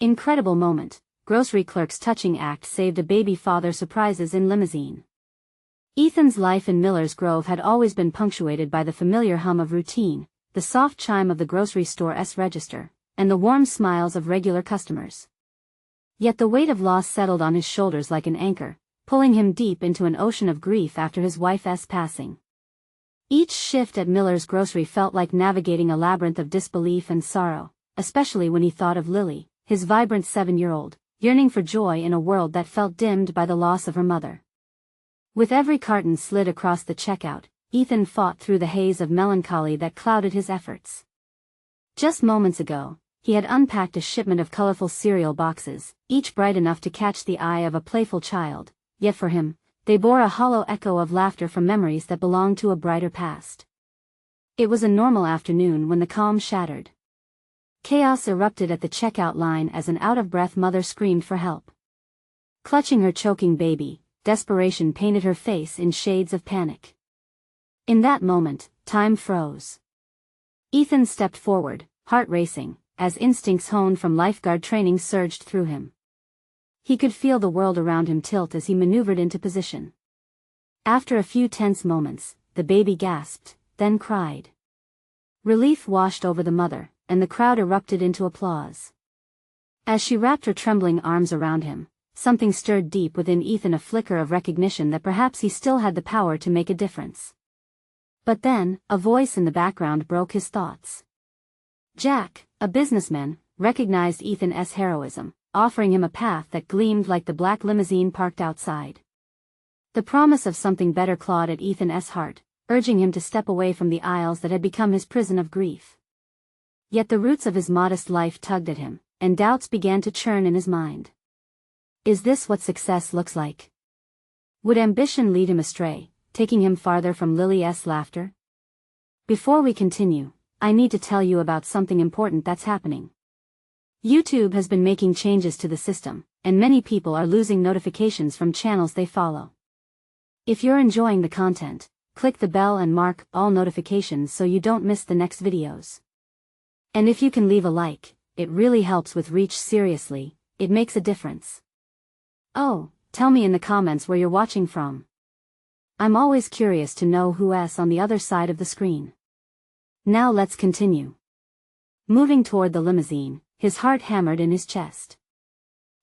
Incredible moment. Grocery clerk's touching act saved a baby father surprises in Limousine. Ethan's life in Miller's Grove had always been punctuated by the familiar hum of routine, the soft chime of the grocery store's register, and the warm smiles of regular customers. Yet the weight of loss settled on his shoulders like an anchor, pulling him deep into an ocean of grief after his wife's passing. Each shift at Miller's grocery felt like navigating a labyrinth of disbelief and sorrow, especially when he thought of Lily, his vibrant 7-year-old, yearning for joy in a world that felt dimmed by the loss of her mother. With every carton slid across the checkout, Ethan fought through the haze of melancholy that clouded his efforts. Just moments ago, he had unpacked a shipment of colorful cereal boxes, each bright enough to catch the eye of a playful child, yet for him, they bore a hollow echo of laughter from memories that belonged to a brighter past. It was a normal afternoon when the calm shattered. Chaos erupted at the checkout line as an out-of-breath mother screamed for help. Clutching her choking baby, desperation painted her face in shades of panic. In that moment, time froze. Ethan stepped forward, heart racing, as instincts honed from lifeguard training surged through him. He could feel the world around him tilt as he maneuvered into position. After a few tense moments, the baby gasped, then cried. Relief washed over the mother, and the crowd erupted into applause. As she wrapped her trembling arms around him, something stirred deep within Ethan, a flicker of recognition that perhaps he still had the power to make a difference. But then, a voice in the background broke his thoughts. Jack, a businessman, recognized Ethan's heroism, offering him a path that gleamed like the black limousine parked outside. The promise of something better clawed at Ethan's heart, urging him to step away from the aisles that had become his prison of grief. Yet the roots of his modest life tugged at him, and doubts began to churn in his mind. Is this what success looks like? Would ambition lead him astray, taking him farther from Lily's laughter? Before we continue, I need to tell you about something important that's happening. YouTube has been making changes to the system, and many people are losing notifications from channels they follow. If you're enjoying the content, click the bell and mark all notifications so you don't miss the next videos. And if you can leave a like, it really helps with reach. Seriously, it makes a difference. Oh, tell me in the comments where you're watching from. I'm always curious to know who's on the other side of the screen. Now let's continue. Moving toward the limousine, his heart hammered in his chest.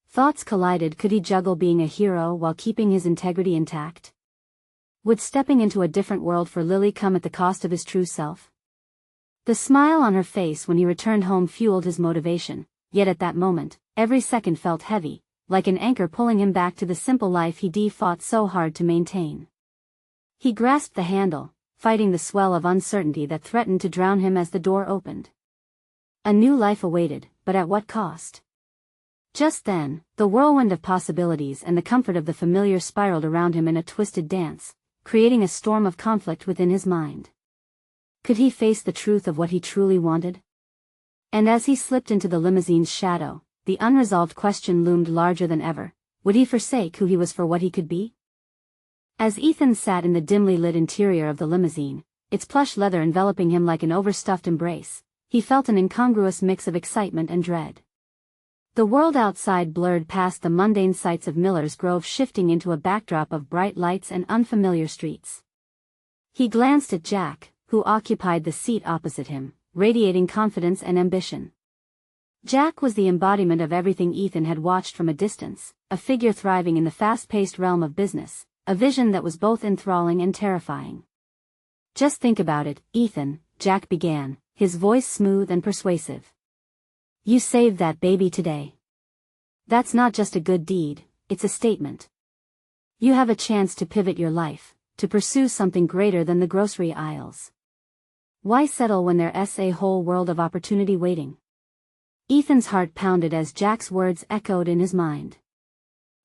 Thoughts collided. Could he juggle being a hero while keeping his integrity intact? Would stepping into a different world for Lily come at the cost of his true self? The smile on her face when he returned home fueled his motivation, yet at that moment, every second felt heavy, like an anchor pulling him back to the simple life he fought so hard to maintain. He grasped the handle, fighting the swell of uncertainty that threatened to drown him as the door opened. A new life awaited, but at what cost? Just then, the whirlwind of possibilities and the comfort of the familiar spiraled around him in a twisted dance, creating a storm of conflict within his mind. Could he face the truth of what he truly wanted? And as he slipped into the limousine's shadow, the unresolved question loomed larger than ever: would he forsake who he was for what he could be? As Ethan sat in the dimly lit interior of the limousine, its plush leather enveloping him like an overstuffed embrace, he felt an incongruous mix of excitement and dread. The world outside blurred past the mundane sights of Miller's Grove, shifting into a backdrop of bright lights and unfamiliar streets. He glanced at Jack, who occupied the seat opposite him, radiating confidence and ambition. Jack was the embodiment of everything Ethan had watched from a distance, a figure thriving in the fast-paced realm of business, a vision that was both enthralling and terrifying. Just think about it, Ethan, Jack began, his voice smooth and persuasive. You saved that baby today. That's not just a good deed, it's a statement. You have a chance to pivot your life, to pursue something greater than the grocery aisles. Why settle when there's a whole world of opportunity waiting? Ethan's heart pounded as Jack's words echoed in his mind.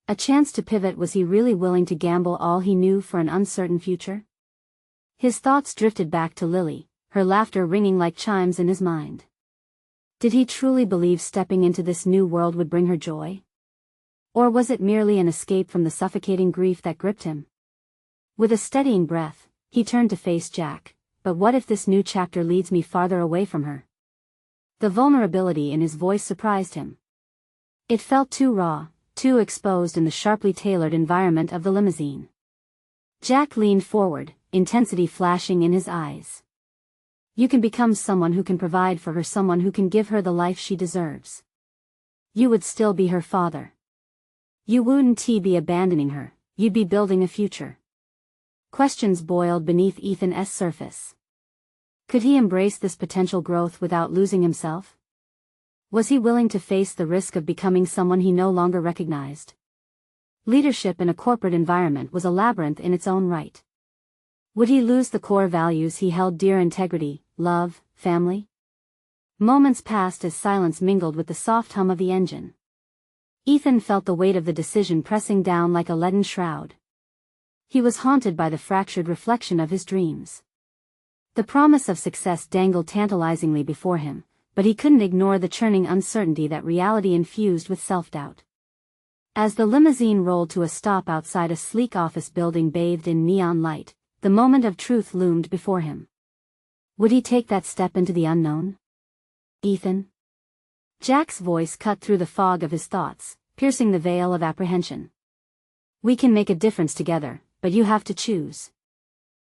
A chance to pivot. Was he really willing to gamble all he knew for an uncertain future? His thoughts drifted back to Lily, her laughter ringing like chimes in his mind. Did he truly believe stepping into this new world would bring her joy? Or was it merely an escape from the suffocating grief that gripped him? With a steadying breath, he turned to face Jack. But what if this new chapter leads me farther away from her? The vulnerability in his voice surprised him. It felt too raw, too exposed in the sharply tailored environment of the limousine. Jack leaned forward, intensity flashing in his eyes. You can become someone who can provide for her, someone who can give her the life she deserves. You would still be her father. You wouldn't be abandoning her, you'd be building a future. Questions boiled beneath Ethan's surface. Could he embrace this potential growth without losing himself? Was he willing to face the risk of becoming someone he no longer recognized? Leadership in a corporate environment was a labyrinth in its own right. Would he lose the core values he held dear: integrity, love, family? Moments passed as silence mingled with the soft hum of the engine. Ethan felt the weight of the decision pressing down like a leaden shroud. He was haunted by the fractured reflection of his dreams. The promise of success dangled tantalizingly before him, but he couldn't ignore the churning uncertainty that reality infused with self-doubt. As the limousine rolled to a stop outside a sleek office building bathed in neon light, the moment of truth loomed before him. Would he take that step into the unknown? Ethan? Jack's voice cut through the fog of his thoughts, piercing the veil of apprehension. We can make a difference together, but you have to choose.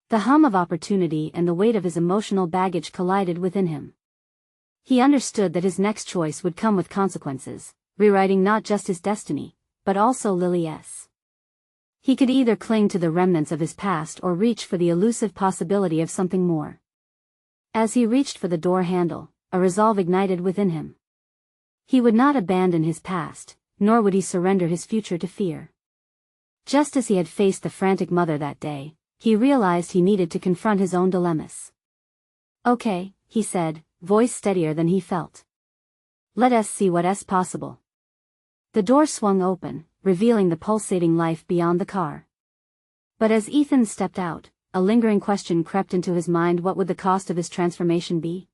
The hum of opportunity and the weight of his emotional baggage collided within him. He understood that his next choice would come with consequences, rewriting not just his destiny, but also Lily's. He could either cling to the remnants of his past or reach for the elusive possibility of something more. As he reached for the door handle, a resolve ignited within him. He would not abandon his past, nor would he surrender his future to fear. Just as he had faced the frantic mother that day, he realized he needed to confront his own dilemmas. Okay, he said, voice steadier than he felt. Let us see what's possible. The door swung open, revealing the pulsating life beyond the car. But as Ethan stepped out, a lingering question crept into his mind: what would the cost of his transformation be?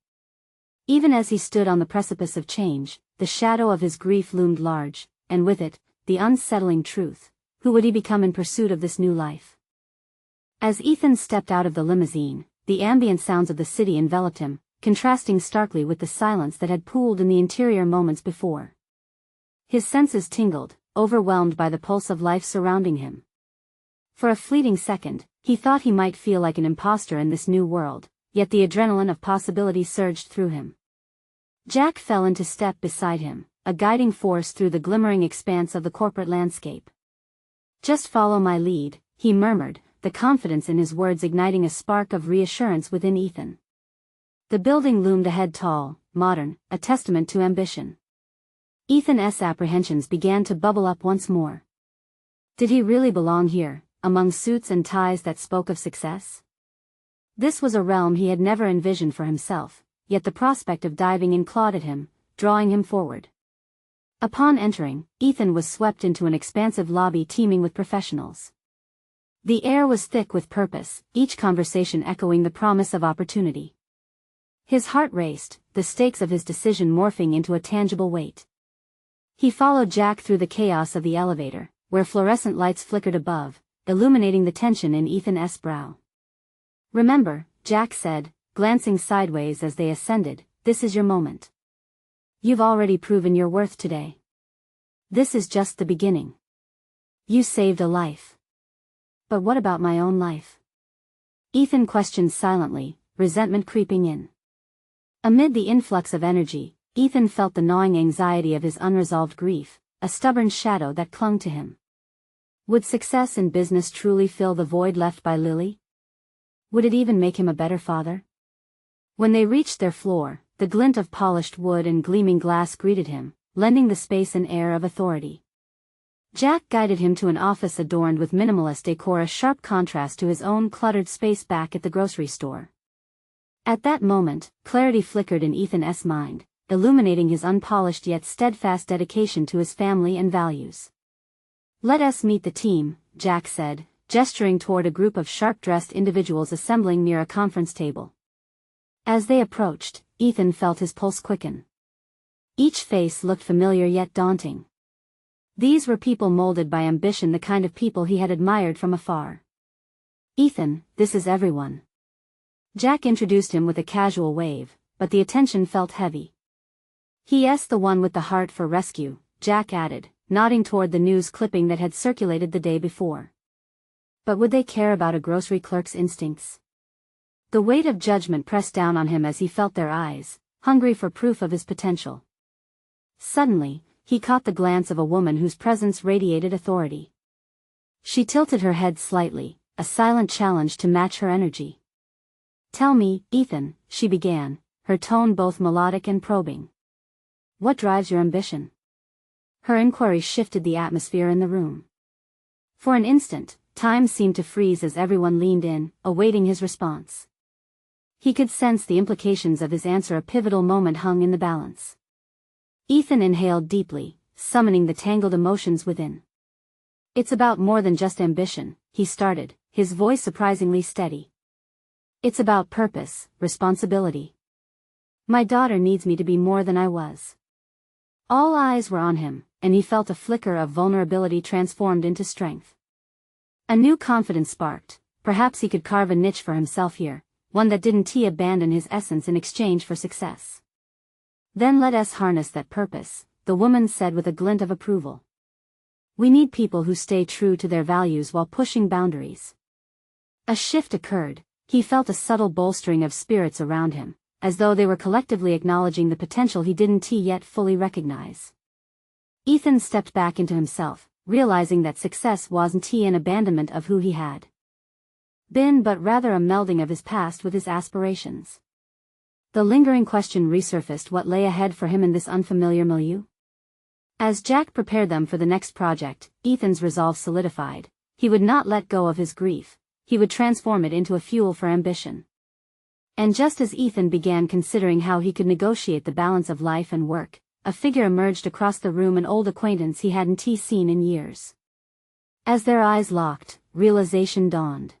Even as he stood on the precipice of change, the shadow of his grief loomed large, and with it, the unsettling truth: who would he become in pursuit of this new life? As Ethan stepped out of the limousine, the ambient sounds of the city enveloped him, contrasting starkly with the silence that had pooled in the interior moments before. His senses tingled, overwhelmed by the pulse of life surrounding him. For a fleeting second, he thought he might feel like an imposter in this new world, yet the adrenaline of possibility surged through him. Jack fell into step beside him, a guiding force through the glimmering expanse of the corporate landscape. Just follow my lead, he murmured, the confidence in his words igniting a spark of reassurance within Ethan. The building loomed ahead, tall, modern, a testament to ambition. Ethan's apprehensions began to bubble up once more. Did he really belong here, among suits and ties that spoke of success? This was a realm he had never envisioned for himself, yet the prospect of diving in clawed at him, drawing him forward. Upon entering, Ethan was swept into an expansive lobby teeming with professionals. The air was thick with purpose, each conversation echoing the promise of opportunity. His heart raced, the stakes of his decision morphing into a tangible weight. He followed Jack through the chaos of the elevator, where fluorescent lights flickered above, illuminating the tension in Ethan's brow. Remember, Jack said, glancing sideways as they ascended, this is your moment. You've already proven your worth today. This is just the beginning. You saved a life. But what about my own life? Ethan questioned silently, resentment creeping in. Amid the influx of energy, Ethan felt the gnawing anxiety of his unresolved grief, a stubborn shadow that clung to him. Would success in business truly fill the void left by Lily? Would it even make him a better father? When they reached their floor, the glint of polished wood and gleaming glass greeted him, lending the space an air of authority. Jack guided him to an office adorned with minimalist decor, a sharp contrast to his own cluttered space back at the grocery store. At that moment, clarity flickered in Ethan's mind, illuminating his unpolished yet steadfast dedication to his family and values. Let us meet the team, Jack said, gesturing toward a group of sharp-dressed individuals assembling near a conference table. As they approached, Ethan felt his pulse quicken. Each face looked familiar yet daunting. These were people molded by ambition, the kind of people he had admired from afar. Ethan, this is everyone. Jack introduced him with a casual wave, but the attention felt heavy. He is the one with the heart for rescue, Jack added, nodding toward the news clipping that had circulated the day before. But would they care about a grocery clerk's instincts? The weight of judgment pressed down on him as he felt their eyes, hungry for proof of his potential. Suddenly, he caught the glance of a woman whose presence radiated authority. She tilted her head slightly, a silent challenge to match her energy. "Tell me, Ethan," she began, her tone both melodic and probing. "What drives your ambition?" Her inquiry shifted the atmosphere in the room. For an instant, time seemed to freeze as everyone leaned in, awaiting his response. He could sense the implications of his answer. A pivotal moment hung in the balance. Ethan inhaled deeply, summoning the tangled emotions within. "It's about more than just ambition," he started, his voice surprisingly steady. "It's about purpose, responsibility. My daughter needs me to be more than I was." All eyes were on him, and he felt a flicker of vulnerability transformed into strength. A new confidence sparked. Perhaps he could carve a niche for himself here, one that didn't abandon his essence in exchange for success. "Then let us harness that purpose," the woman said with a glint of approval. "We need people who stay true to their values while pushing boundaries." A shift occurred. He felt a subtle bolstering of spirits around him, as though they were collectively acknowledging the potential he didn't yet fully recognize. Ethan stepped back into himself, realizing that success wasn't an abandonment of who he had been but rather a melding of his past with his aspirations. The lingering question resurfaced: what lay ahead for him in this unfamiliar milieu? As Jack prepared them for the next project, Ethan's resolve solidified. He would not let go of his grief. He would transform it into a fuel for ambition. And just as Ethan began considering how he could negotiate the balance of life and work, a figure emerged across the room, an old acquaintance he hadn't seen in years. As their eyes locked, realization dawned.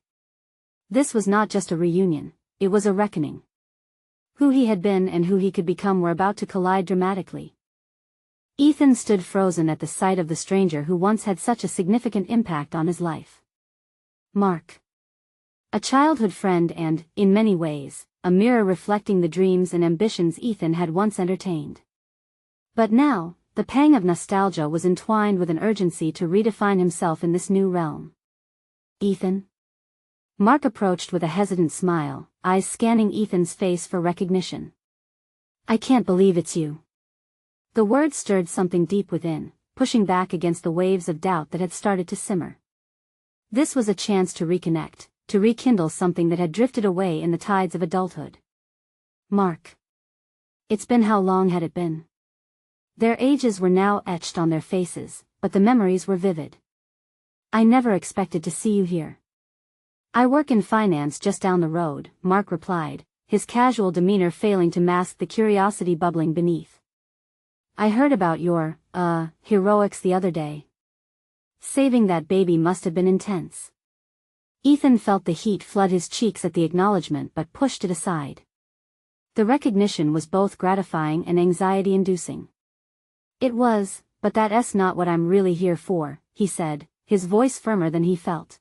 This was not just a reunion, it was a reckoning. Who he had been and who he could become were about to collide dramatically. Ethan stood frozen at the sight of the stranger who once had such a significant impact on his life. Mark. A childhood friend and, in many ways, a mirror reflecting the dreams and ambitions Ethan had once entertained. But now, the pang of nostalgia was entwined with an urgency to redefine himself in this new realm. "Ethan?" Mark approached with a hesitant smile, eyes scanning Ethan's face for recognition. "I can't believe it's you." The words stirred something deep within, pushing back against the waves of doubt that had started to simmer. This was a chance to reconnect, to rekindle something that had drifted away in the tides of adulthood. "Mark. It's been how long had it been?" Their ages were now etched on their faces, but the memories were vivid. "I never expected to see you here." "I work in finance just down the road," Mark replied, his casual demeanor failing to mask the curiosity bubbling beneath. "I heard about your, heroics the other day. Saving that baby must have been intense." Ethan felt the heat flood his cheeks at the acknowledgement but pushed it aside. The recognition was both gratifying and anxiety-inducing. "It was, but that's not what I'm really here for," he said, his voice firmer than he felt.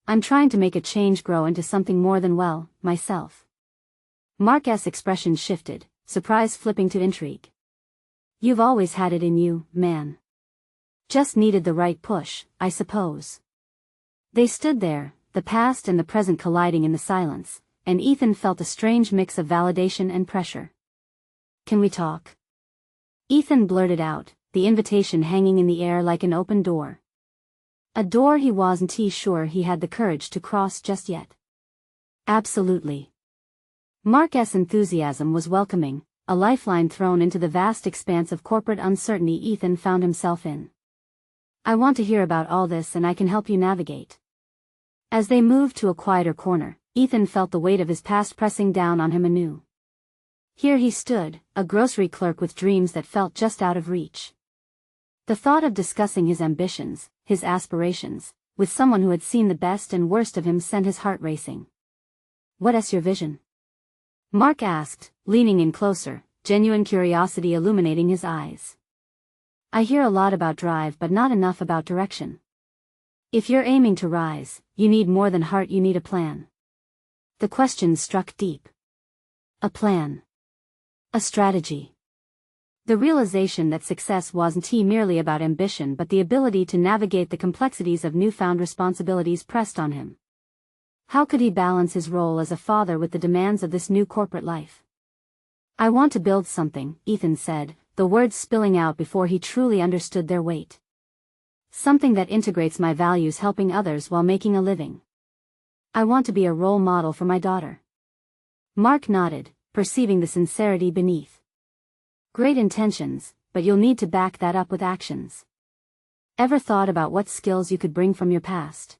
"I'm trying to make a change grow into something more than, well, myself." Mark's expression shifted, surprise flipping to intrigue. "You've always had it in you, man. Just needed the right push, I suppose." They stood there, the past and the present colliding in the silence, and Ethan felt a strange mix of validation and pressure. "Can we talk?" Ethan blurted out, the invitation hanging in the air like an open door. A door he wasn't sure he had the courage to cross just yet. "Absolutely." Mark's enthusiasm was welcoming, a lifeline thrown into the vast expanse of corporate uncertainty Ethan found himself in. "I want to hear about all this and I can help you navigate." As they moved to a quieter corner, Ethan felt the weight of his past pressing down on him anew. Here he stood, a grocery clerk with dreams that felt just out of reach. The thought of discussing his ambitions, his aspirations, with someone who had seen the best and worst of him sent his heart racing. "What's your vision?" Mark asked, leaning in closer, genuine curiosity illuminating his eyes. "I hear a lot about drive but not enough about direction. If you're aiming to rise, you need more than heart, you need a plan." The question struck deep. A plan. A strategy. The realization that success wasn't merely about ambition but the ability to navigate the complexities of newfound responsibilities pressed on him. How could he balance his role as a father with the demands of this new corporate life? "I want to build something," Ethan said, the words spilling out before he truly understood their weight. "Something that integrates my values, helping others while making a living. I want to be a role model for my daughter." Mark nodded, perceiving the sincerity beneath. "Great intentions, but you'll need to back that up with actions. Ever thought about what skills you could bring from your past?"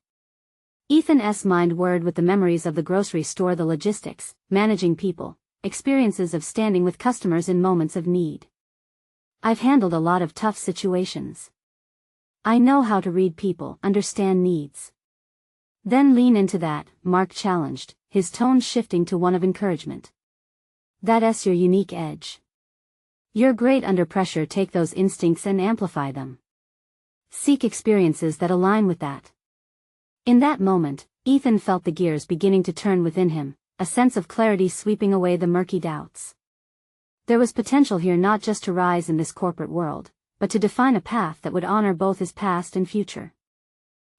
Ethan's mind whirred with the memories of the grocery store, the logistics, managing people, experiences of standing with customers in moments of need. "I've handled a lot of tough situations. I know how to read people, understand needs." "Then lean into that," Mark challenged, his tone shifting to one of encouragement. "That's your unique edge. You're great under pressure. Take those instincts and amplify them. Seek experiences that align with that." In that moment, Ethan felt the gears beginning to turn within him, a sense of clarity sweeping away the murky doubts. There was potential here, not just to rise in this corporate world, but to define a path that would honor both his past and future.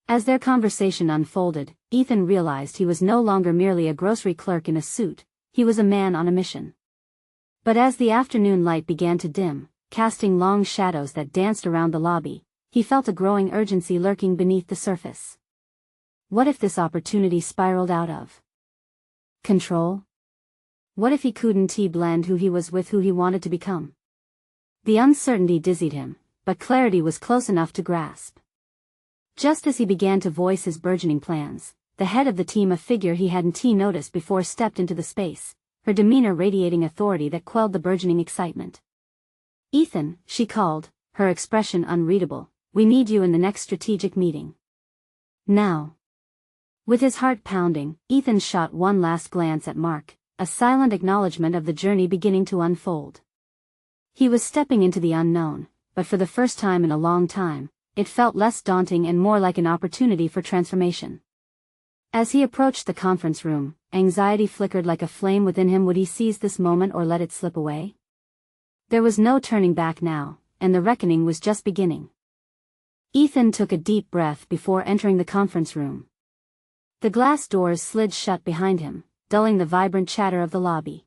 As their conversation unfolded, Ethan realized he was no longer merely a grocery clerk in a suit, he was a man on a mission. But as the afternoon light began to dim, casting long shadows that danced around the lobby, he felt a growing urgency lurking beneath the surface. What if this opportunity spiraled out of control? What if he couldn't blend who he was with who he wanted to become? The uncertainty dizzied him, but clarity was close enough to grasp. Just as he began to voice his burgeoning plans, the head of the team, a figure he hadn't noticed before, stepped into the space, her demeanor radiating authority that quelled the burgeoning excitement. "Ethan," she called, her expression unreadable, "we need you in the next strategic meeting. Now." With his heart pounding, Ethan shot one last glance at Mark, a silent acknowledgement of the journey beginning to unfold. He was stepping into the unknown, but for the first time in a long time, it felt less daunting and more like an opportunity for transformation. As he approached the conference room, anxiety flickered like a flame within him. Would he seize this moment or let it slip away? There was no turning back now, and the reckoning was just beginning. Ethan took a deep breath before entering the conference room. The glass doors slid shut behind him, dulling the vibrant chatter of the lobby.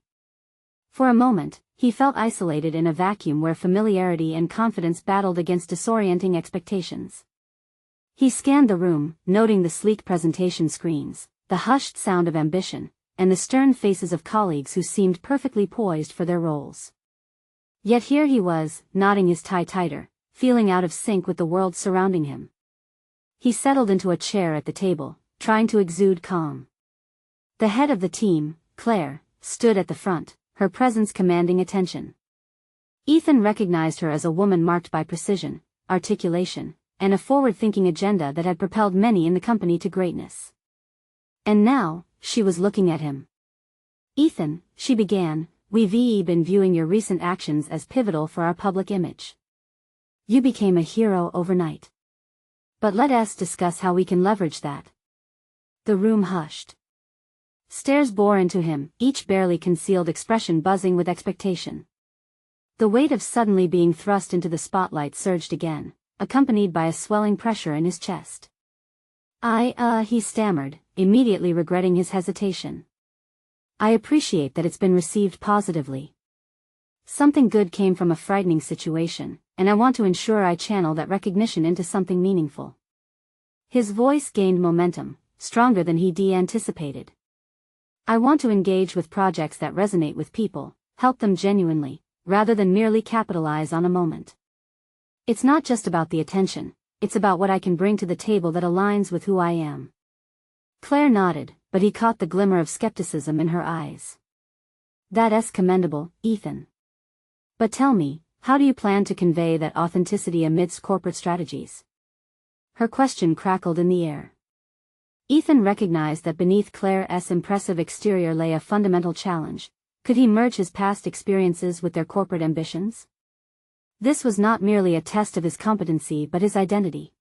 For a moment, he felt isolated in a vacuum where familiarity and confidence battled against disorienting expectations. He scanned the room, noting the sleek presentation screens, the hushed sound of ambition, and the stern faces of colleagues who seemed perfectly poised for their roles. Yet here he was, knotting his tie tighter, feeling out of sync with the world surrounding him. He settled into a chair at the table, trying to exude calm. The head of the team, Claire, stood at the front, her presence commanding attention. Ethan recognized her as a woman marked by precision, articulation, and a forward-thinking agenda that had propelled many in the company to greatness. And now, she was looking at him. "Ethan," she began, "we've been viewing your recent actions as pivotal for our public image. You became a hero overnight. But let us discuss how we can leverage that." The room hushed. Stares bore into him, each barely concealed expression buzzing with expectation. The weight of suddenly being thrust into the spotlight surged again, accompanied by a swelling pressure in his chest. He stammered, immediately regretting his hesitation. "I appreciate that it's been received positively. Something good came from a frightening situation, and I want to ensure I channel that recognition into something meaningful." His voice gained momentum, stronger than he'd anticipated. "I want to engage with projects that resonate with people, help them genuinely, rather than merely capitalize on a moment. It's not just about the attention, it's about what I can bring to the table that aligns with who I am." Claire nodded, but he caught the glimmer of skepticism in her eyes. "That's commendable, Ethan. But tell me, how do you plan to convey that authenticity amidst corporate strategies?" Her question crackled in the air. Ethan recognized that beneath Claire's impressive exterior lay a fundamental challenge. Could he merge his past experiences with their corporate ambitions? This was not merely a test of his competency but his identity.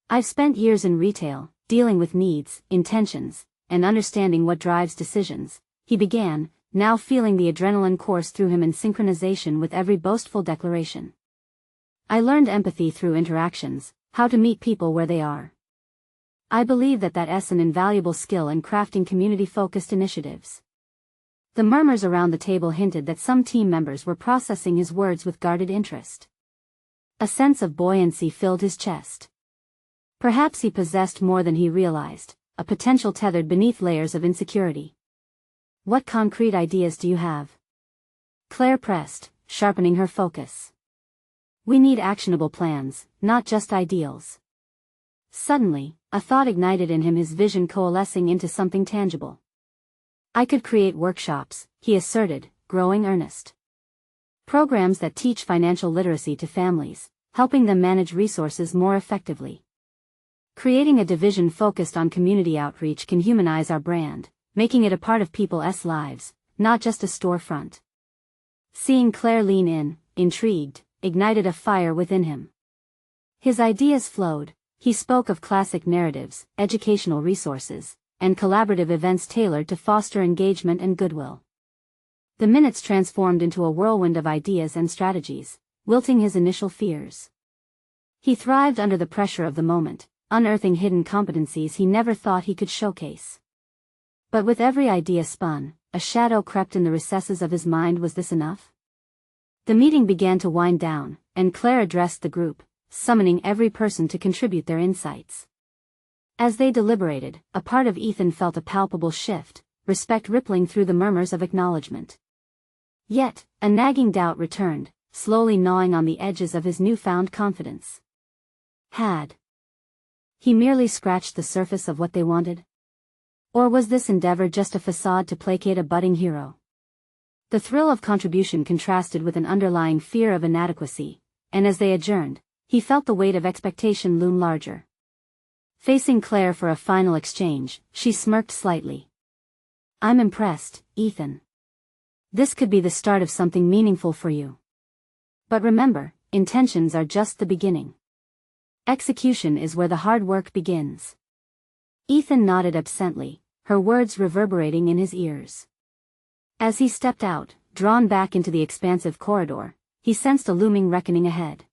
"I've spent years in retail, dealing with needs, intentions, and understanding what drives decisions," he began, now feeling the adrenaline course through him in synchronization with every boastful declaration. I learned empathy through interactions, how to meet people where they are. I believe that's an invaluable skill in crafting community-focused initiatives. The murmurs around the table hinted that some team members were processing his words with guarded interest. A sense of buoyancy filled his chest. Perhaps he possessed more than he realized, a potential tethered beneath layers of insecurity. What concrete ideas do you have? Claire pressed, sharpening her focus. We need actionable plans, not just ideals. Suddenly, a thought ignited in him, his vision coalescing into something tangible. I could create workshops, he asserted, growing earnest. Programs that teach financial literacy to families, helping them manage resources more effectively. Creating a division focused on community outreach can humanize our brand, making it a part of people's lives, not just a storefront. Seeing Claire lean in, intrigued, ignited a fire within him. His ideas flowed. He spoke of classic narratives, educational resources, and collaborative events tailored to foster engagement and goodwill. The minutes transformed into a whirlwind of ideas and strategies, wilting his initial fears. He thrived under the pressure of the moment, unearthing hidden competencies he never thought he could showcase. But with every idea spun, a shadow crept in the recesses of his mind. Was this enough? The meeting began to wind down, and Claire addressed the group, summoning every person to contribute their insights. As they deliberated, a part of Ethan felt a palpable shift, respect rippling through the murmurs of acknowledgement. Yet, a nagging doubt returned, slowly gnawing on the edges of his newfound confidence. Had he merely scratched the surface of what they wanted? Or was this endeavor just a facade to placate a budding hero? The thrill of contribution contrasted with an underlying fear of inadequacy, and as they adjourned, he felt the weight of expectation loom larger. Facing Claire for a final exchange, she smirked slightly. I'm impressed, Ethan. This could be the start of something meaningful for you. But remember, intentions are just the beginning. Execution is where the hard work begins. Ethan nodded absently, her words reverberating in his ears. As he stepped out, drawn back into the expansive corridor, he sensed a looming reckoning ahead.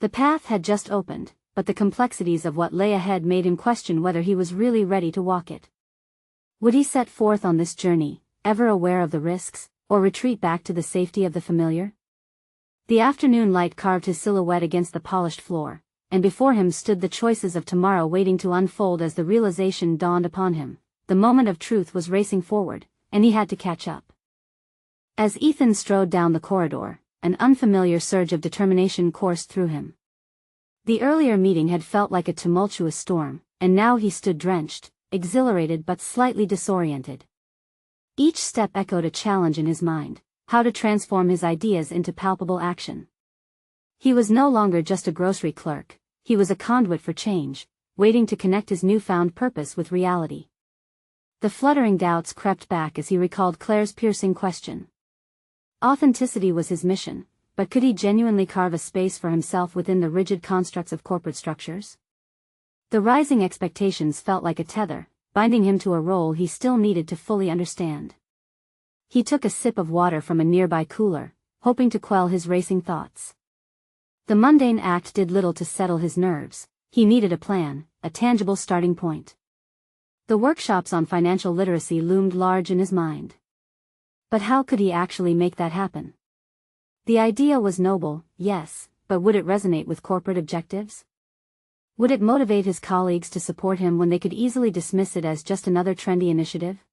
The path had just opened, but the complexities of what lay ahead made him question whether he was really ready to walk it. Would he set forth on this journey, ever aware of the risks, or retreat back to the safety of the familiar? The afternoon light carved his silhouette against the polished floor, and before him stood the choices of tomorrow waiting to unfold as the realization dawned upon him. The moment of truth was racing forward, and he had to catch up. As Ethan strode down the corridor, an unfamiliar surge of determination coursed through him. The earlier meeting had felt like a tumultuous storm, and now he stood drenched, exhilarated but slightly disoriented. Each step echoed a challenge in his mind, how to transform his ideas into palpable action. He was no longer just a grocery clerk, he was a conduit for change, waiting to connect his newfound purpose with reality. The fluttering doubts crept back as he recalled Claire's piercing question. Authenticity was his mission, but could he genuinely carve a space for himself within the rigid constructs of corporate structures? The rising expectations felt like a tether, binding him to a role he still needed to fully understand. He took a sip of water from a nearby cooler, hoping to quell his racing thoughts. The mundane act did little to settle his nerves. He needed a plan, a tangible starting point. The workshops on financial literacy loomed large in his mind. But how could he actually make that happen? The idea was noble, yes, but would it resonate with corporate objectives? Would it motivate his colleagues to support him when they could easily dismiss it as just another trendy initiative?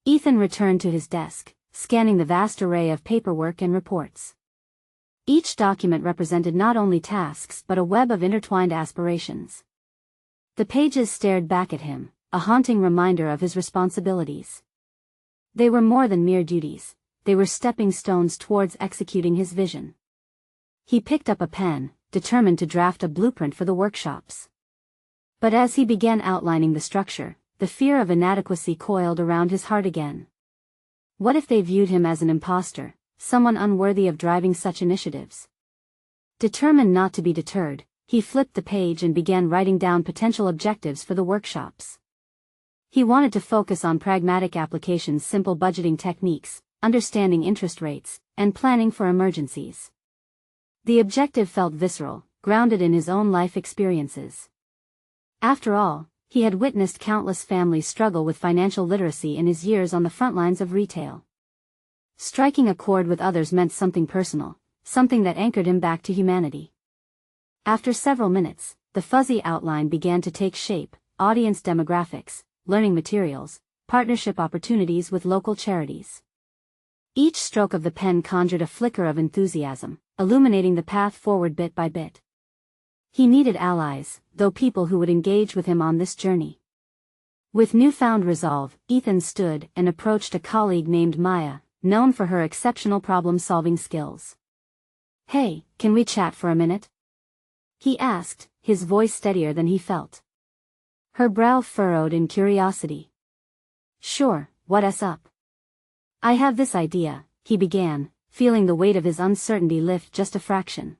Ethan returned to his desk, scanning the vast array of paperwork and reports. Each document represented not only tasks but a web of intertwined aspirations. The pages stared back at him, a haunting reminder of his responsibilities. They were more than mere duties, they were stepping stones towards executing his vision. He picked up a pen, determined to draft a blueprint for the workshops. But as he began outlining the structure, the fear of inadequacy coiled around his heart again. What if they viewed him as an imposter, someone unworthy of driving such initiatives? Determined not to be deterred, he flipped the page and began writing down potential objectives for the workshops. He wanted to focus on pragmatic applications, simple budgeting techniques, understanding interest rates, and planning for emergencies. The objective felt visceral, grounded in his own life experiences. After all, he had witnessed countless families struggle with financial literacy in his years on the front lines of retail. Striking a chord with others meant something personal, something that anchored him back to humanity. After several minutes, the fuzzy outline began to take shape: audience demographics, learning materials, partnership opportunities with local charities. Each stroke of the pen conjured a flicker of enthusiasm, illuminating the path forward bit by bit. He needed allies, though, people who would engage with him on this journey. With newfound resolve, Ethan stood and approached a colleague named Maya, known for her exceptional problem-solving skills. "Hey, can we chat for a minute?" he asked, his voice steadier than he felt. Her brow furrowed in curiosity. "Sure, what's up?" "I have this idea," he began, feeling the weight of his uncertainty lift just a fraction.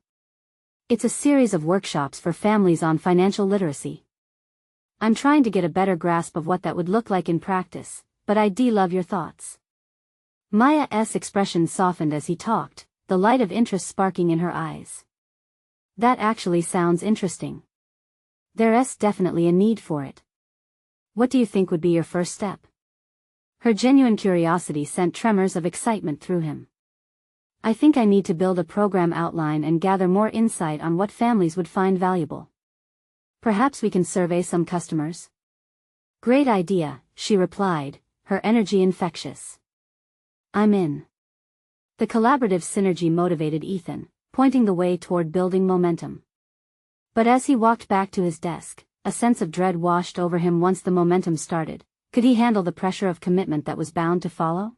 "It's a series of workshops for families on financial literacy. I'm trying to get a better grasp of what that would look like in practice, but I'd love your thoughts." Maya's expression softened as he talked, the light of interest sparking in her eyes. "That actually sounds interesting. There's definitely a need for it. What do you think would be your first step?" Her genuine curiosity sent tremors of excitement through him. "I think I need to build a program outline and gather more insight on what families would find valuable. Perhaps we can survey some customers." "Great idea," she replied, her energy infectious. "I'm in." The collaborative synergy motivated Ethan, pointing the way toward building momentum. But as he walked back to his desk, a sense of dread washed over him. Once the momentum started, could he handle the pressure of commitment that was bound to follow?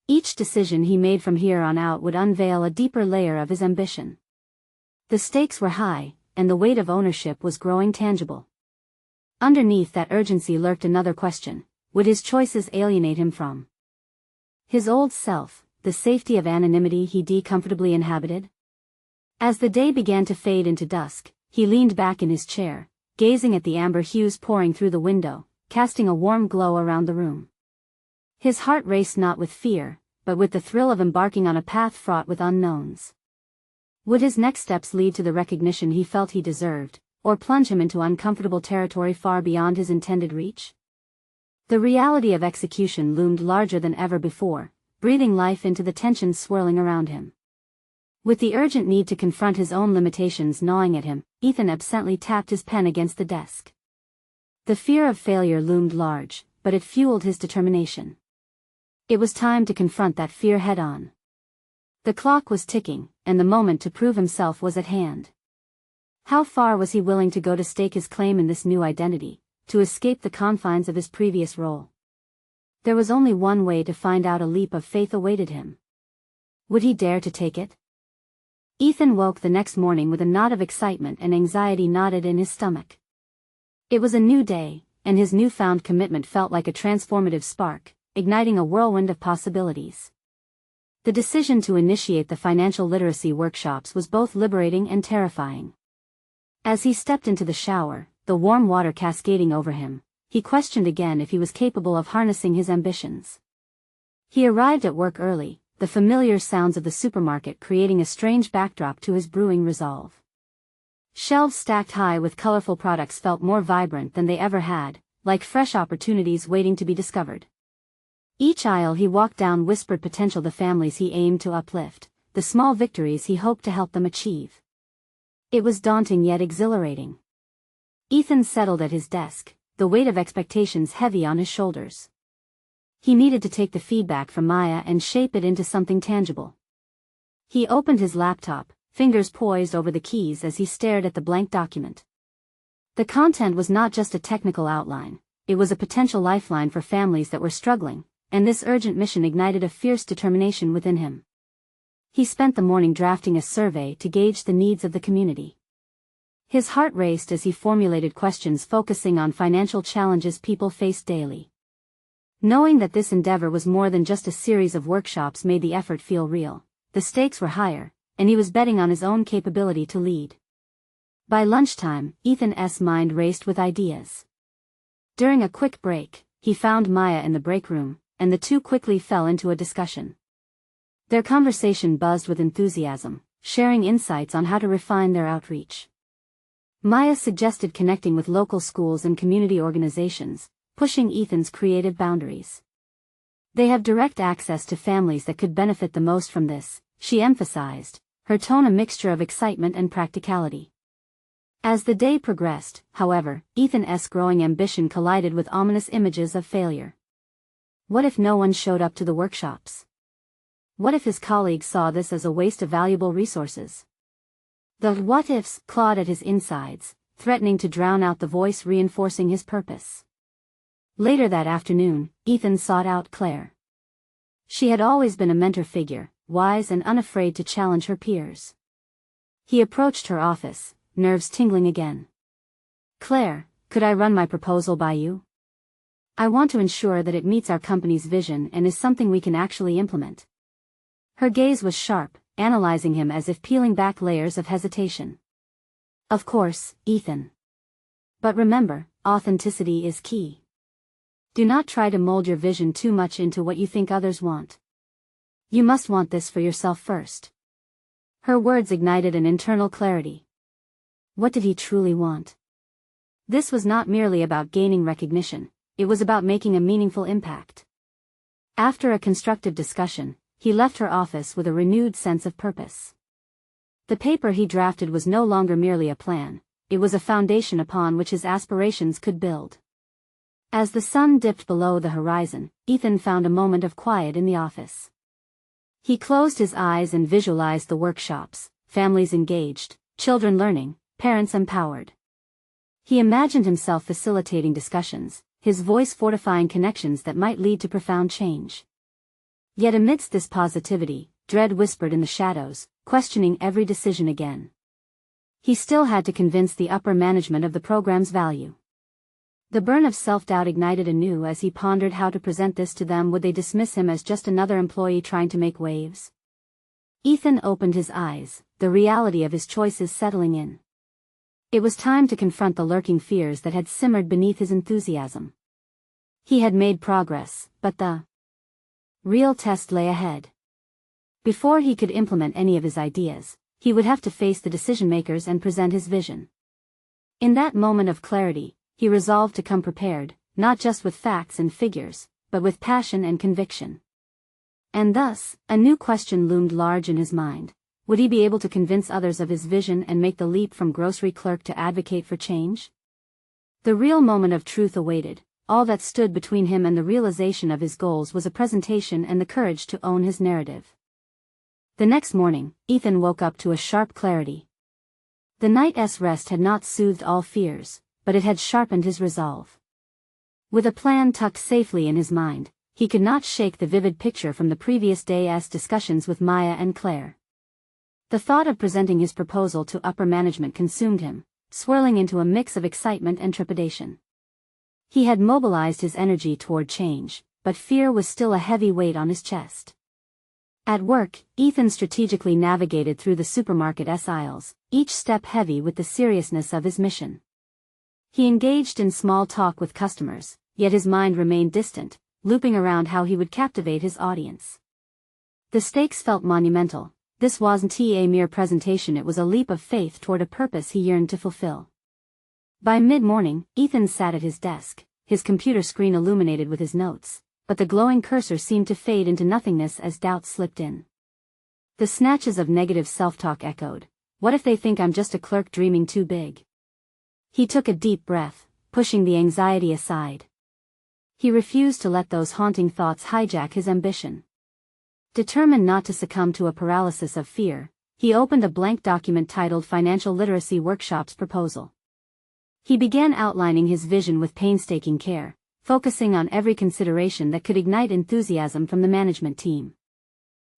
Each decision he made from here on out would unveil a deeper layer of his ambition. The stakes were high, and the weight of ownership was growing tangible. Underneath that urgency lurked another question: would his choices alienate him from his old self, the safety of anonymity he comfortably inhabited? As the day began to fade into dusk, he leaned back in his chair, gazing at the amber hues pouring through the window, casting a warm glow around the room. His heart raced not with fear, but with the thrill of embarking on a path fraught with unknowns. Would his next steps lead to the recognition he felt he deserved, or plunge him into uncomfortable territory far beyond his intended reach? The reality of execution loomed larger than ever before, breathing life into the tension swirling around him. With the urgent need to confront his own limitations gnawing at him, Ethan absently tapped his pen against the desk. The fear of failure loomed large, but it fueled his determination. It was time to confront that fear head-on. The clock was ticking, and the moment to prove himself was at hand. How far was he willing to go to stake his claim in this new identity, to escape the confines of his previous role? There was only one way to find out. A leap of faith awaited him. Would he dare to take it? Ethan woke the next morning with a knot of excitement and anxiety knotted in his stomach. It was a new day, and his newfound commitment felt like a transformative spark, igniting a whirlwind of possibilities. The decision to initiate the financial literacy workshops was both liberating and terrifying. As he stepped into the shower, the warm water cascading over him, he questioned again if he was capable of harnessing his ambitions. He arrived at work early, the familiar sounds of the supermarket creating a strange backdrop to his brewing resolve. Shelves stacked high with colorful products felt more vibrant than they ever had, like fresh opportunities waiting to be discovered. Each aisle he walked down whispered potential: the families he aimed to uplift, the small victories he hoped to help them achieve. It was daunting yet exhilarating. Ethan settled at his desk, the weight of expectations heavy on his shoulders. He needed to take the feedback from Maya and shape it into something tangible. He opened his laptop, fingers poised over the keys as he stared at the blank document. The content was not just a technical outline, it was a potential lifeline for families that were struggling, and this urgent mission ignited a fierce determination within him. He spent the morning drafting a survey to gauge the needs of the community. His heart raced as he formulated questions focusing on financial challenges people faced daily. Knowing that this endeavor was more than just a series of workshops made the effort feel real. The stakes were higher, and he was betting on his own capability to lead. By lunchtime, Ethan's mind raced with ideas. During a quick break, he found Maya in the break room, and the two quickly fell into a discussion. Their conversation buzzed with enthusiasm, sharing insights on how to refine their outreach. Maya suggested connecting with local schools and community organizations, pushing Ethan's creative boundaries. They have direct access to families that could benefit the most from this, she emphasized, her tone a mixture of excitement and practicality. As the day progressed, however, Ethan's growing ambition collided with ominous images of failure. What if no one showed up to the workshops? What if his colleagues saw this as a waste of valuable resources? The what-ifs clawed at his insides, threatening to drown out the voice reinforcing his purpose. Later that afternoon, Ethan sought out Claire. She had always been a mentor figure, wise and unafraid to challenge her peers. He approached her office, nerves tingling again. "Claire, could I run my proposal by you? I want to ensure that it meets our company's vision and is something we can actually implement." Her gaze was sharp, analyzing him as if peeling back layers of hesitation. "Of course, Ethan. But remember, authenticity is key. Do not try to mold your vision too much into what you think others want. You must want this for yourself first." Her words ignited an internal clarity. What did he truly want? This was not merely about gaining recognition, it was about making a meaningful impact. After a constructive discussion, he left her office with a renewed sense of purpose. The paper he drafted was no longer merely a plan, it was a foundation upon which his aspirations could build. As the sun dipped below the horizon, Ethan found a moment of quiet in the office. He closed his eyes and visualized the workshops, families engaged, children learning, parents empowered. He imagined himself facilitating discussions, his voice fortifying connections that might lead to profound change. Yet amidst this positivity, dread whispered in the shadows, questioning every decision again. He still had to convince the upper management of the program's value. The burn of self-doubt ignited anew as he pondered how to present this to them. Would they dismiss him as just another employee trying to make waves? Ethan opened his eyes, the reality of his choices settling in. It was time to confront the lurking fears that had simmered beneath his enthusiasm. He had made progress, but the real test lay ahead. Before he could implement any of his ideas, he would have to face the decision-makers and present his vision. In that moment of clarity, he resolved to come prepared, not just with facts and figures, but with passion and conviction. And thus, a new question loomed large in his mind. Would he be able to convince others of his vision and make the leap from grocery clerk to advocate for change? The real moment of truth awaited. All that stood between him and the realization of his goals was a presentation and the courage to own his narrative. The next morning, Ethan woke up to a sharp clarity. The night's rest had not soothed all fears, but it had sharpened his resolve. With a plan tucked safely in his mind, he could not shake the vivid picture from the previous day's discussions with Maya and Claire. The thought of presenting his proposal to upper management consumed him, swirling into a mix of excitement and trepidation. He had mobilized his energy toward change, but fear was still a heavy weight on his chest. At work, Ethan strategically navigated through the supermarket's aisles, each step heavy with the seriousness of his mission. He engaged in small talk with customers, yet his mind remained distant, looping around how he would captivate his audience. The stakes felt monumental. This wasn't a mere presentation, it was a leap of faith toward a purpose he yearned to fulfill. By mid-morning, Ethan sat at his desk, his computer screen illuminated with his notes, but the glowing cursor seemed to fade into nothingness as doubt slipped in. The snatches of negative self-talk echoed. What if they think I'm just a clerk dreaming too big? He took a deep breath, pushing the anxiety aside. He refused to let those haunting thoughts hijack his ambition. Determined not to succumb to a paralysis of fear, he opened a blank document titled Financial Literacy Workshops Proposal. He began outlining his vision with painstaking care, focusing on every consideration that could ignite enthusiasm from the management team.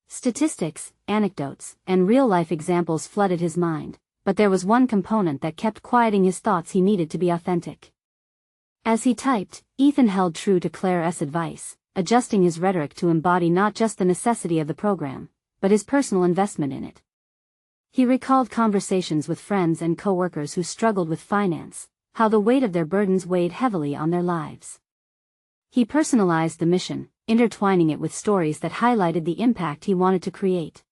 Statistics, anecdotes, and real-life examples flooded his mind, but there was one component that kept quieting his thoughts: he needed to be authentic. As he typed, Ethan held true to Claire's advice, adjusting his rhetoric to embody not just the necessity of the program, but his personal investment in it. He recalled conversations with friends and co-workers who struggled with finance, how the weight of their burdens weighed heavily on their lives. He personalized the mission, intertwining it with stories that highlighted the impact he wanted to create.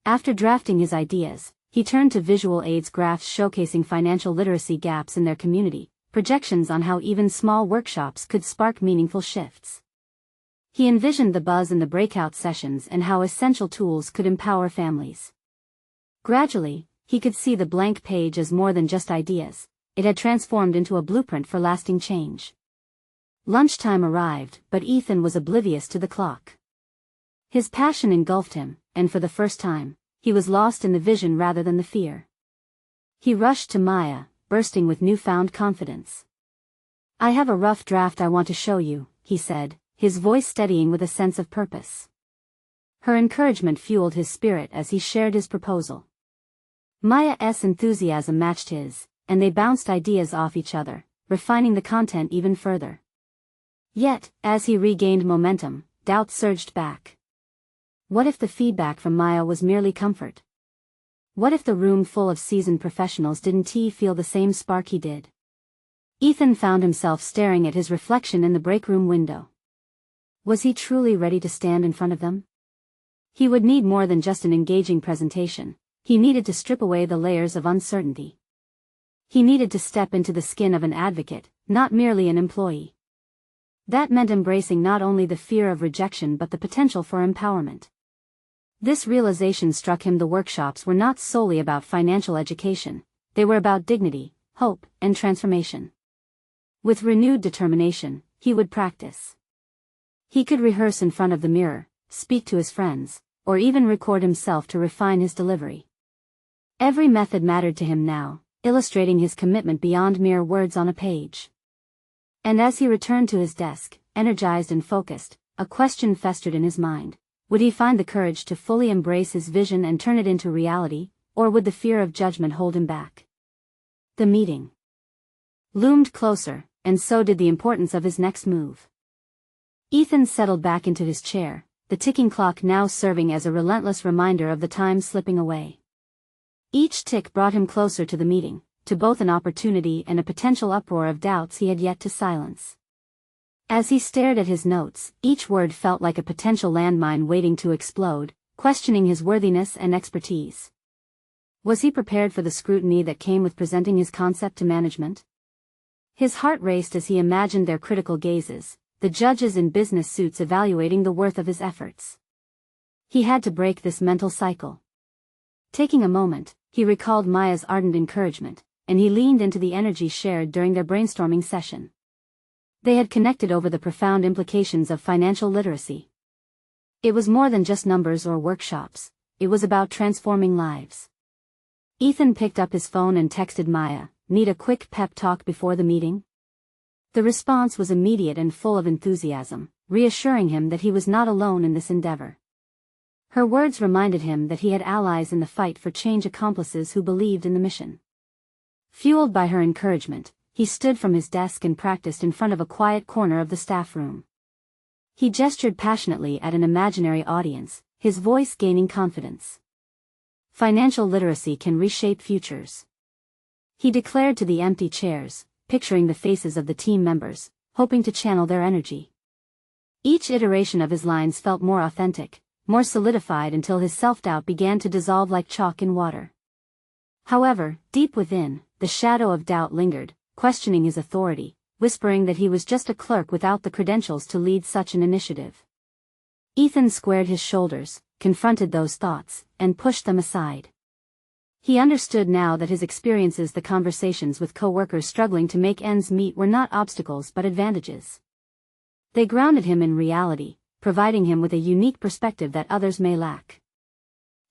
After drafting his ideas, he turned to visual aids graphs showcasing financial literacy gaps in their community, projections on how even small workshops could spark meaningful shifts. He envisioned the buzz in the breakout sessions and how essential tools could empower families. Gradually, he could see the blank page as more than just ideas. It had transformed into a blueprint for lasting change. Lunchtime arrived, but Ethan was oblivious to the clock. His passion engulfed him, and for the first time, he was lost in the vision rather than the fear. He rushed to Maya, bursting with newfound confidence. "I have a rough draft I want to show you," he said, his voice steadying with a sense of purpose. Her encouragement fueled his spirit as he shared his proposal. Maya's enthusiasm matched his, and they bounced ideas off each other, refining the content even further. Yet, as he regained momentum, doubt surged back. What if the feedback from Maya was merely comfort? What if the room full of seasoned professionals didn't feel the same spark he did? Ethan found himself staring at his reflection in the break room window. Was he truly ready to stand in front of them? He would need more than just an engaging presentation. He needed to strip away the layers of uncertainty. He needed to step into the skin of an advocate, not merely an employee. That meant embracing not only the fear of rejection but the potential for empowerment. This realization struck him: the workshops were not solely about financial education, they were about dignity, hope, and transformation. With renewed determination, he would practice. He could rehearse in front of the mirror, speak to his friends, or even record himself to refine his delivery. Every method mattered to him now, illustrating his commitment beyond mere words on a page. And as he returned to his desk, energized and focused, a question festered in his mind. Would he find the courage to fully embrace his vision and turn it into reality, or would the fear of judgment hold him back? The meeting loomed closer, and so did the importance of his next move. Ethan settled back into his chair, the ticking clock now serving as a relentless reminder of the time slipping away. Each tick brought him closer to the meeting, to both an opportunity and a potential uproar of doubts he had yet to silence. As he stared at his notes, each word felt like a potential landmine waiting to explode, questioning his worthiness and expertise. Was he prepared for the scrutiny that came with presenting his concept to management? His heart raced as he imagined their critical gazes, the judges in business suits evaluating the worth of his efforts. He had to break this mental cycle. Taking a moment, he recalled Maya's ardent encouragement, and he leaned into the energy shared during their brainstorming session. They had connected over the profound implications of financial literacy. It was more than just numbers or workshops, it was about transforming lives. Ethan picked up his phone and texted Maya, "Need a quick pep talk before the meeting?" The response was immediate and full of enthusiasm, reassuring him that he was not alone in this endeavor. Her words reminded him that he had allies in the fight for change, accomplices who believed in the mission. Fueled by her encouragement, he stood from his desk and practiced in front of a quiet corner of the staff room. He gestured passionately at an imaginary audience, his voice gaining confidence. Financial literacy can reshape futures. He declared to the empty chairs, picturing the faces of the team members, hoping to channel their energy. Each iteration of his lines felt more authentic, more solidified, until his self-doubt began to dissolve like chalk in water. However, deep within, the shadow of doubt lingered, questioning his authority, whispering that he was just a clerk without the credentials to lead such an initiative. Ethan squared his shoulders, confronted those thoughts, and pushed them aside. He understood now that his experiences, the conversations with co-workers struggling to make ends meet, were not obstacles but advantages. They grounded him in reality, providing him with a unique perspective that others may lack.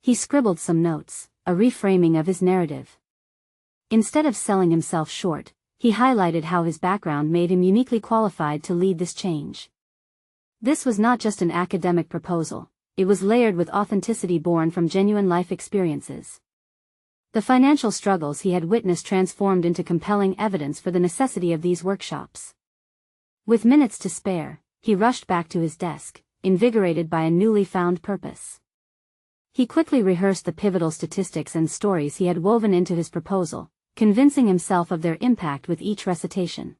He scribbled some notes, a reframing of his narrative. Instead of selling himself short, he highlighted how his background made him uniquely qualified to lead this change. This was not just an academic proposal, it was layered with authenticity born from genuine life experiences. The financial struggles he had witnessed transformed into compelling evidence for the necessity of these workshops. With minutes to spare, he rushed back to his desk, invigorated by a newly found purpose. He quickly rehearsed the pivotal statistics and stories he had woven into his proposal, convincing himself of their impact with each recitation.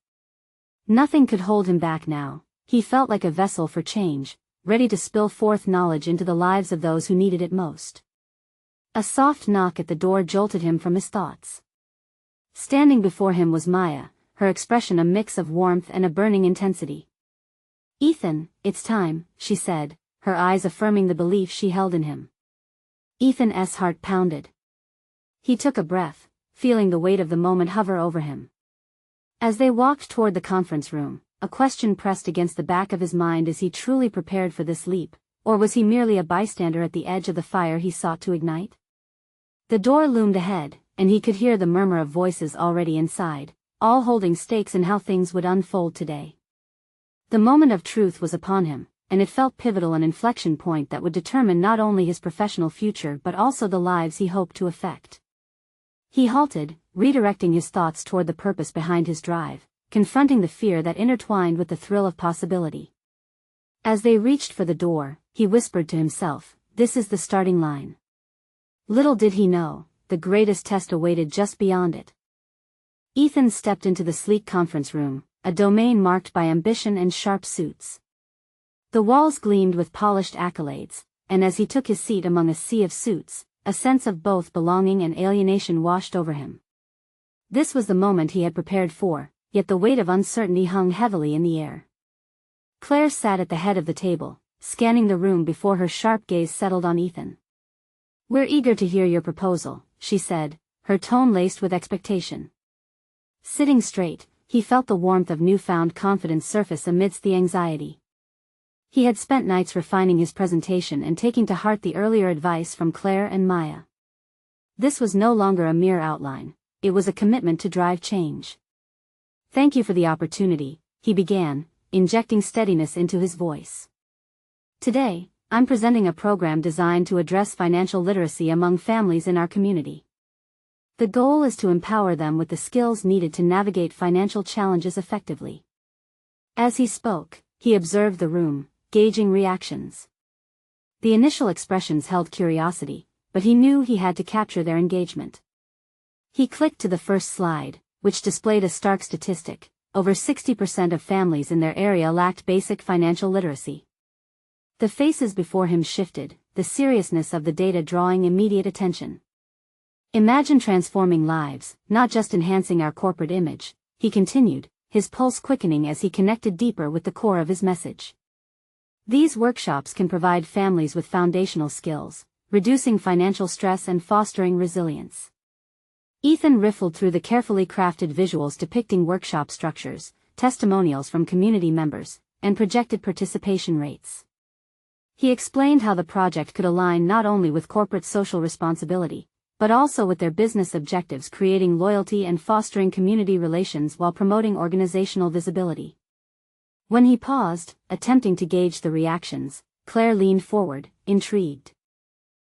Nothing could hold him back now. He felt like a vessel for change, ready to spill forth knowledge into the lives of those who needed it most. A soft knock at the door jolted him from his thoughts. Standing before him was Maya, her expression a mix of warmth and a burning intensity. "Ethan, it's time," she said, her eyes affirming the belief she held in him. Ethan's heart pounded. He took a breath, feeling the weight of the moment hover over him. As they walked toward the conference room, a question pressed against the back of his mind: is he truly prepared for this leap, or was he merely a bystander at the edge of the fire he sought to ignite? The door loomed ahead, and he could hear the murmur of voices already inside, all holding stakes in how things would unfold today. The moment of truth was upon him, and it felt pivotal, an inflection point that would determine not only his professional future but also the lives he hoped to affect. He halted, redirecting his thoughts toward the purpose behind his drive, confronting the fear that intertwined with the thrill of possibility. As they reached for the door, he whispered to himself, "This is the starting line." Little did he know, the greatest test awaited just beyond it. Ethan stepped into the sleek conference room, a domain marked by ambition and sharp suits. The walls gleamed with polished accolades, and as he took his seat among a sea of suits, a sense of both belonging and alienation washed over him. This was the moment he had prepared for, yet the weight of uncertainty hung heavily in the air. Claire sat at the head of the table, scanning the room before her sharp gaze settled on Ethan. "We're eager to hear your proposal," she said, her tone laced with expectation. Sitting straight, he felt the warmth of newfound confidence surface amidst the anxiety. He had spent nights refining his presentation and taking to heart the earlier advice from Claire and Maya. This was no longer a mere outline, it was a commitment to drive change. "Thank you for the opportunity," he began, injecting steadiness into his voice. "Today, I'm presenting a program designed to address financial literacy among families in our community. The goal is to empower them with the skills needed to navigate financial challenges effectively." As he spoke, he observed the room, gauging reactions. The initial expressions held curiosity, but he knew he had to capture their engagement. He clicked to the first slide, which displayed a stark statistic: over 60% of families in their area lacked basic financial literacy. The faces before him shifted, the seriousness of the data drawing immediate attention. "Imagine transforming lives, not just enhancing our corporate image," he continued, his pulse quickening as he connected deeper with the core of his message. "These workshops can provide families with foundational skills, reducing financial stress and fostering resilience." Ethan riffled through the carefully crafted visuals depicting workshop structures, testimonials from community members, and projected participation rates. He explained how the project could align not only with corporate social responsibility, but also with their business objectives, creating loyalty and fostering community relations while promoting organizational visibility. When he paused, attempting to gauge the reactions, Claire leaned forward, intrigued.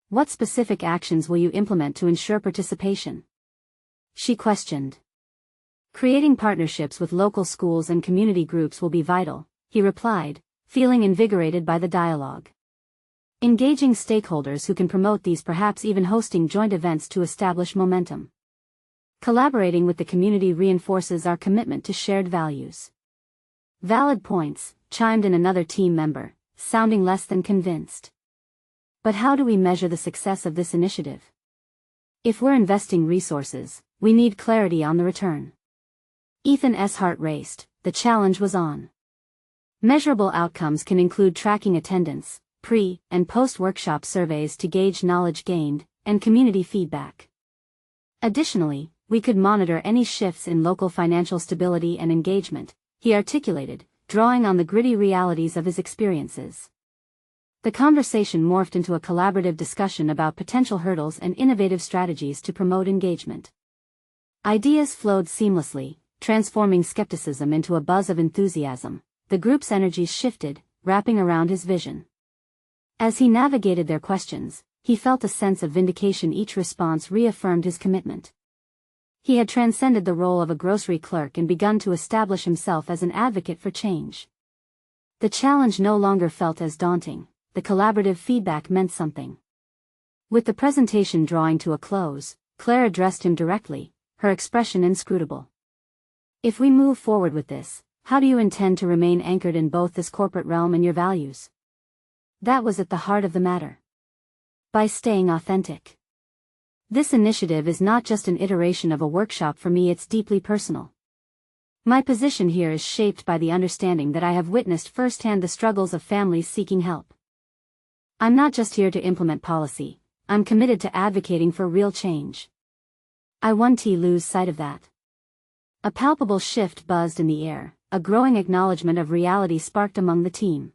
"What specific actions will you implement to ensure participation?" she questioned. "Creating partnerships with local schools and community groups will be vital," he replied, feeling invigorated by the dialogue. "Engaging stakeholders who can promote these, perhaps even hosting joint events to establish momentum. Collaborating with the community reinforces our commitment to shared values." "Valid points," chimed in another team member, sounding less than convinced. "But how do we measure the success of this initiative? If we're investing resources, we need clarity on the return." Ethan's heart raced, the challenge was on. Measurable outcomes can include tracking attendance, pre- and post-workshop surveys to gauge knowledge gained, and community feedback. Additionally, we could monitor any shifts in local financial stability and engagement, he articulated, drawing on the gritty realities of his experiences. The conversation morphed into a collaborative discussion about potential hurdles and innovative strategies to promote engagement. Ideas flowed seamlessly, transforming skepticism into a buzz of enthusiasm. The group's energies shifted, wrapping around his vision. As he navigated their questions, he felt a sense of vindication. Each response reaffirmed his commitment. He had transcended the role of a grocery clerk and begun to establish himself as an advocate for change. The challenge no longer felt as daunting, the collaborative feedback meant something. With the presentation drawing to a close, Claire addressed him directly, her expression inscrutable. "If we move forward with this, how do you intend to remain anchored in both this corporate realm and your values?" That was at the heart of the matter. By staying authentic. "This initiative is not just an iteration of a workshop for me, it's deeply personal. My position here is shaped by the understanding that I have witnessed firsthand the struggles of families seeking help. I'm not just here to implement policy, I'm committed to advocating for real change. I won't lose sight of that." A palpable shift buzzed in the air, a growing acknowledgement of reality sparked among the team.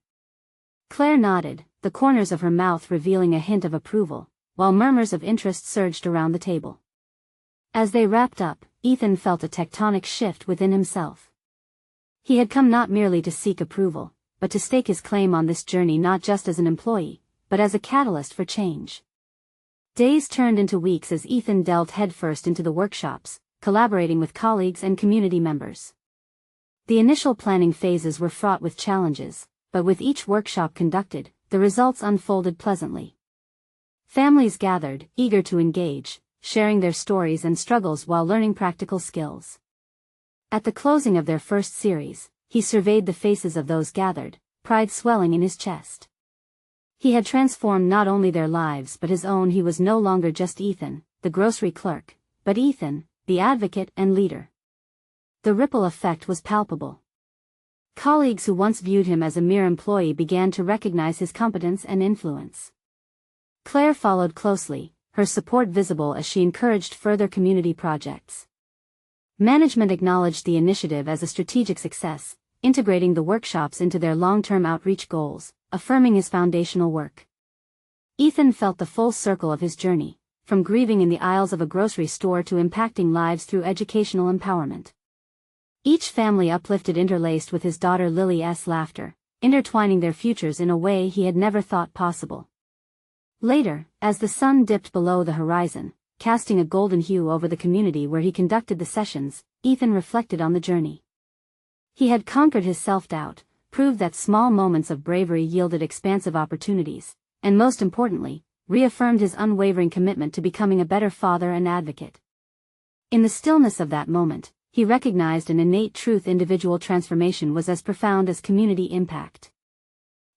Claire nodded, the corners of her mouth revealing a hint of approval, while murmurs of interest surged around the table. As they wrapped up, Ethan felt a tectonic shift within himself. He had come not merely to seek approval, but to stake his claim on this journey not just as an employee, but as a catalyst for change. Days turned into weeks as Ethan delved headfirst into the workshops, collaborating with colleagues and community members. The initial planning phases were fraught with challenges, but with each workshop conducted, the results unfolded pleasantly. Families gathered, eager to engage, sharing their stories and struggles while learning practical skills. At the closing of their first series, he surveyed the faces of those gathered, pride swelling in his chest. He had transformed not only their lives but his own. He was no longer just Ethan, the grocery clerk, but Ethan, the advocate and leader. The ripple effect was palpable. Colleagues who once viewed him as a mere employee began to recognize his competence and influence. Claire followed closely, her support visible as she encouraged further community projects. Management acknowledged the initiative as a strategic success, integrating the workshops into their long-term outreach goals, affirming his foundational work. Ethan felt the full circle of his journey, from grieving in the aisles of a grocery store to impacting lives through educational empowerment. Each family uplifted interlaced with his daughter Lily's laughter, intertwining their futures in a way he had never thought possible. Later, as the sun dipped below the horizon, casting a golden hue over the community where he conducted the sessions, Ethan reflected on the journey. He had conquered his self-doubt, proved that small moments of bravery yielded expansive opportunities, and most importantly, reaffirmed his unwavering commitment to becoming a better father and advocate. In the stillness of that moment, he recognized an innate truth: individual transformation was as profound as community impact.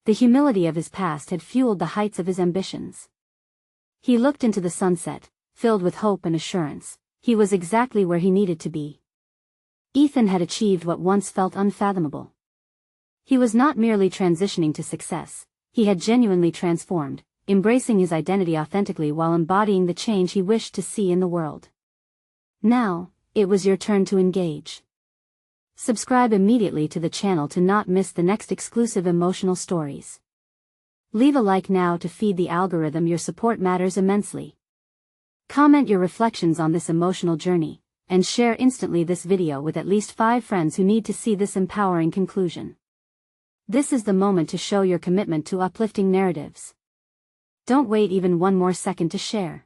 The humility of his past had fueled the heights of his ambitions. He looked into the sunset, filled with hope and assurance. He was exactly where he needed to be. Ethan had achieved what once felt unfathomable. He was not merely transitioning to success, he had genuinely transformed, embracing his identity authentically while embodying the change he wished to see in the world. Now, it was your turn to engage. Subscribe immediately to the channel to not miss the next exclusive emotional stories. Leave a like now to feed the algorithm. Your support matters immensely. Comment your reflections on this emotional journey, and share instantly this video with at least 5 friends who need to see this empowering conclusion. This is the moment to show your commitment to uplifting narratives. Don't wait even one more second to share.